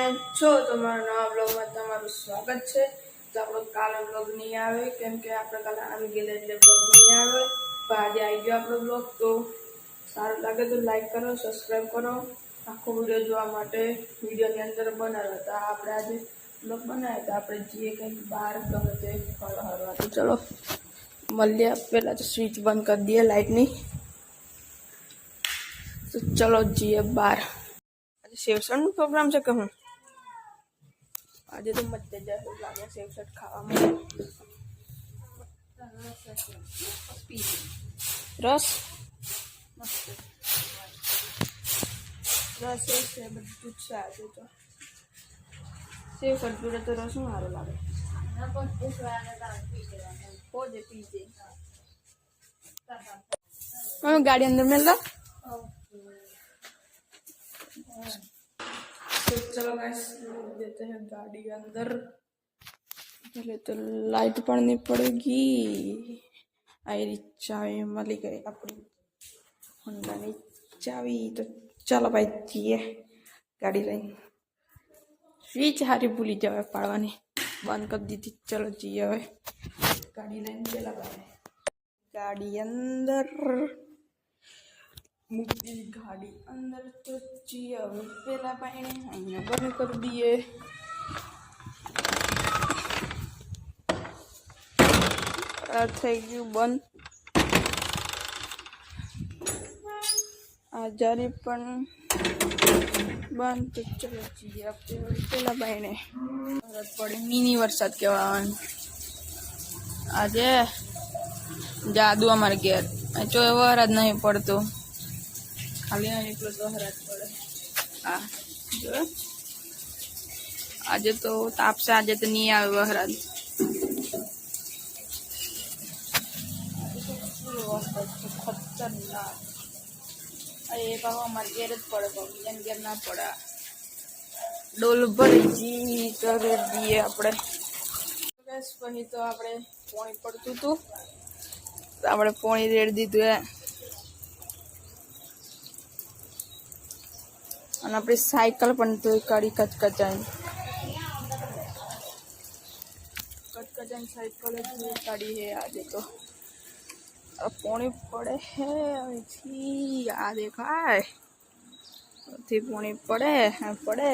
કેમ છો? તમારા નવા બ્લોગમાં તમારું સ્વાગત છે। તો આપણો કાલે બ્લોગ નહીં આવે કેમ કે આપણે કાલે આવી ગયેલા એટલે બ્લોગ નહીં આવે, પણ આજે આવી ગયો આપણો બ્લોગ। તો સારું લાગે તો લાઈક કરો, સબસ્ક્રાઈબ કરો આખો વિડીયો જોવા માટે। વિડીયોની અંદર બનાવ્યો તો આપણે આજે બ્લોગ બનાવ્યો તો આપણે જઈએ કંઈક બહાર ગમે તે ફરવા હરવા। તો ચલો મળીએ। પહેલાં તો સ્વિચ બંધ કરી દઈએ લાઇટની। તો ચલો જઈએ બહાર। આજે સેવસણનો પ્રોગ્રામ છે કે હું? આજે તો મજા જ લાગે સેવસણ ખાવામાં। રસ રસ છે, બધું જ છે આજે તો। સેવસણ જોડે તો રસ શું સારું લાગે? ગાડી अंदर मिल रहा। तो चलो गाइस देते हैं गाड़ी अंदर। पहले तो लाइट पड़नी पड़ेगी। आई चाबी मिली गई अपनी होंडा की चाबी। तो चलो भाई जीए गाड़ी लई। स्विच हारी भूली जाए पाड़वानी, बंद कर दी थी। चलो जीए हवे गाड़ी लईने चला भाई। गाड़ी अंदर मूकी गाड़ी अंदर। तो जीए हवे पेला पाइने अहींया बंद कर दिए। आ થઈ ગયું બંધ। આ જારી પણ બંધ। તો ચલો જઈએ આપણે પેલા ભાઈને। વરસાદ પડે, મિની વરસાદ કહેવાય આજે। જાદુ અમારે ઘેર જો વરસાદ નહીં પડતો, ખાલી એટલો જ વરસાદ પડે। હા જો આજે તો તાપ છે, આજે તો નહીં આવે વરસાદ। खतरनाक अरे बाबा हमारे घेर ज पड़े, बीजा घेर ना पड़ा। डोल भरी जी कर दिए अपने। गैस पही तो आपणे पानी पड़तुं तुं तो आपणे पानी रेड़ दीधुं है। અને આપણી સાયકલ પણ તો કાઢી કચકચાઈ साइकिल काढ़ी है। आज तो पानी पड़े है अभी आ देखाय थी पानी पड़े पड़े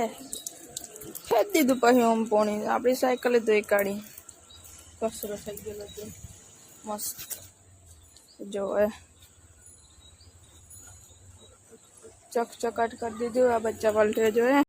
फेंक दीधुं पछी आम पानी। आपणी साइकिल तो काढ़ी कचरो थई गेलो तो मस्त जो है चकचकाट कर दीधुं। आ बच्चा पलटे जो है।